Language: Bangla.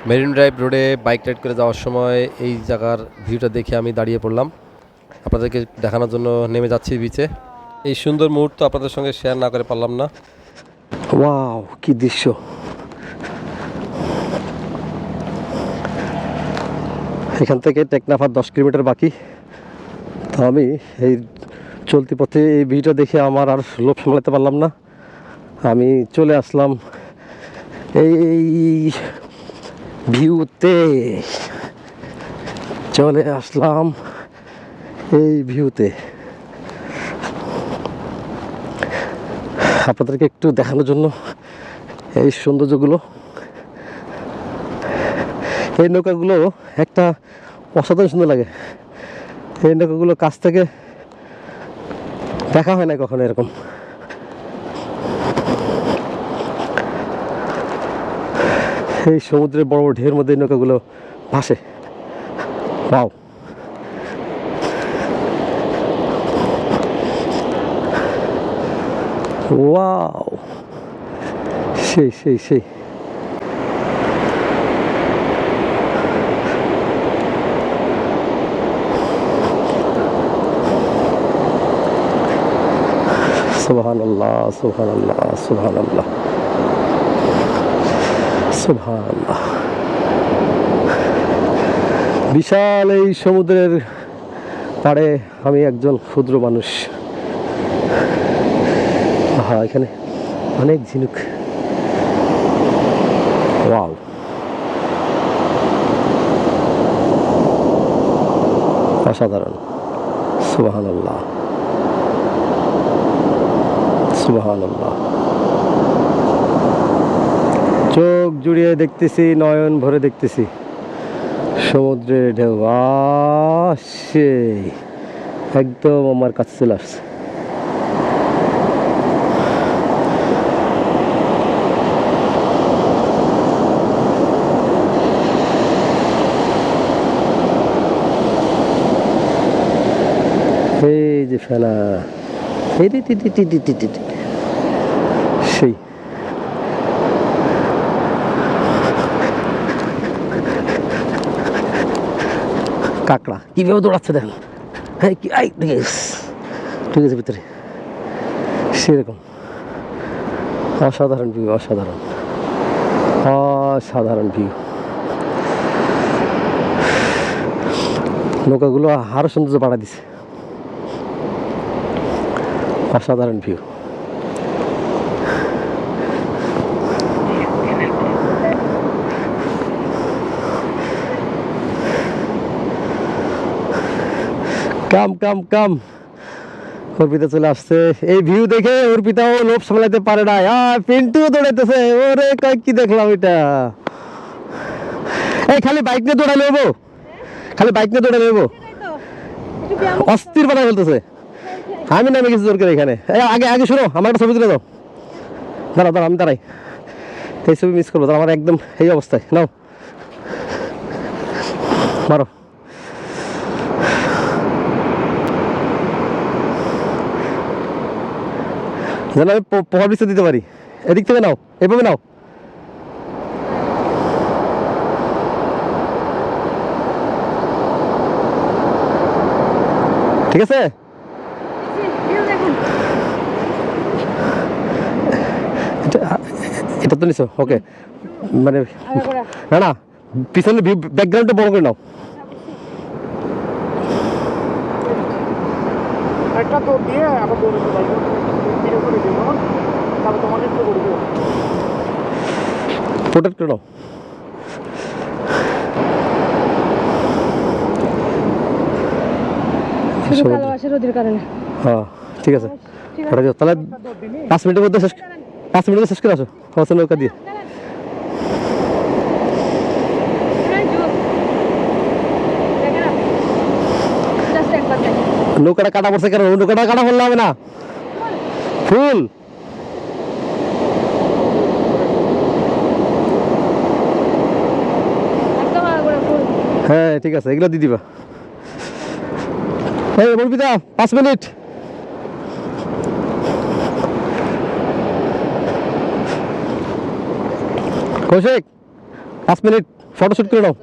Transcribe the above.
মেরিন ড্রাইভ রোডে বাইক রাইড করে যাওয়ার সময় এই জায়গার ভিউটা দেখে আমি দাঁড়িয়ে পড়লাম। আপনাদেরকে দেখানোর জন্য নেমে যাচ্ছি বিচে। এই সুন্দর মুহূর্ত আপনাদের সঙ্গে শেয়ার না করে পারলাম না। ওয়াও, কি দৃশ্য! এখান থেকে টেকনাফ 10 কিলোমিটার বাকি। তো আমি এই চলতি পথে এই ভিউটা দেখে আমার আর লোভ সামলাতে পারলাম না। আমি চলে আসলাম এই ভিউতে, চলে আসলাম এই ভিউতে। আপনাদেরকে একটু দেখানোর জন্য এই সৌন্দর্যগুলো। এই নৌকাগুলো একটা অসাধারণ সুন্দর লাগে। এই নৌকাগুলো কাছ থেকে দেখা হয় না কখনো এরকম। এই সমুদ্রের বড় বড় ঢেউয়ের মধ্যে এই নৌকাগুলো ভাসে। ওয়াও! ওয়াও, সেই সেই সেই! সুবহানাল্লাহ, সুবহানাল্লাহ, সুবহানাল্লাহ, সুবহানাল্লাহ। বিশাল এই সমুদ্রের পাড়ে আমি একজন ক্ষুদ্র মানুষ। হ্যাঁ, এখানে অনেক ঝিনুক। ওয়াও! অসাধারণ। সুবহানাল্লাহ, সুবহানাল্লাহ। চোখ জুড়িয়ে দেখতেছি, নয়ন ভরে দেখতেছি সমুদ্রের ঢেউ। সেই একদম আমার কাছে চলে আসছে। এই যে ফেনা, সেই কাঁকড়া কিভাবে দৌড়াচ্ছে দেখেন। হ্যাঁ, কি ঠিক আছে ভিতরে, সেরকম অসাধারণ ভিউ, অসাধারণ অসাধারণ ভিউ। নৌকাগুলো আরো সৌন্দর্য বাড়া দিছে। অসাধারণ ভিউ। কাম কাম কাম, অর্পিতা চলে আসছে। এই ভিউ দেখে অর্পিতাও লোভ সামলাতে পারে না। পিন্টু দৌড়াইতেছে। ওরে কি দেখলাম এটা! এই খালি বাইক নিয়ে দৌড়ালে হবো? খালি বাইক নিয়ে দৌড়ালে হবো? অস্থির বানায় ফেলতেছে। আমি নামে গেছি জোর করে এখানে। আগে আগে শোনো, আমার একটা ছবি তুলে দাও। দাঁড়াও দাঁড়াও, আমি দাঁড়াই। এই ছবি মিস করবো, আমার একদম এই অবস্থায়। নাও, মারো। যেন আমি প্রভাব বিস্তার দিতে পারি। এদিক থেকে নাও, এভাবে নাও। ঠিক আছে? এটা তো নিছো, ওকে। মানে না না, পিছনে ব্যাকগ্রাউন্ডটা বড় করে নাও। একটা তো দিয়ে আবার দৌড়ে চলে যাবো, ভিডিও করে দিব, তারপর তোমাকে একটু করে দেবো। প্রোটেক্ট করে নাও। হ্যাঁ, ঠিক আছে। তাহলে 5 মিনিটের মধ্যে শেষ, 5 মিনিটের মধ্যে শেষ করে আসো আমার নৌকা দিয়ে। নৌকাটা কাটা পড়ছে কেন? নৌকাটা কাটা পড়লে হবে না, ফুল। হ্যাঁ ঠিক আছে, এগুলো দিয়ে দিবা। এই বলবিদা 5 মিনিট। কৌশিক 5 মিনিট ফটোশুট করে নাও।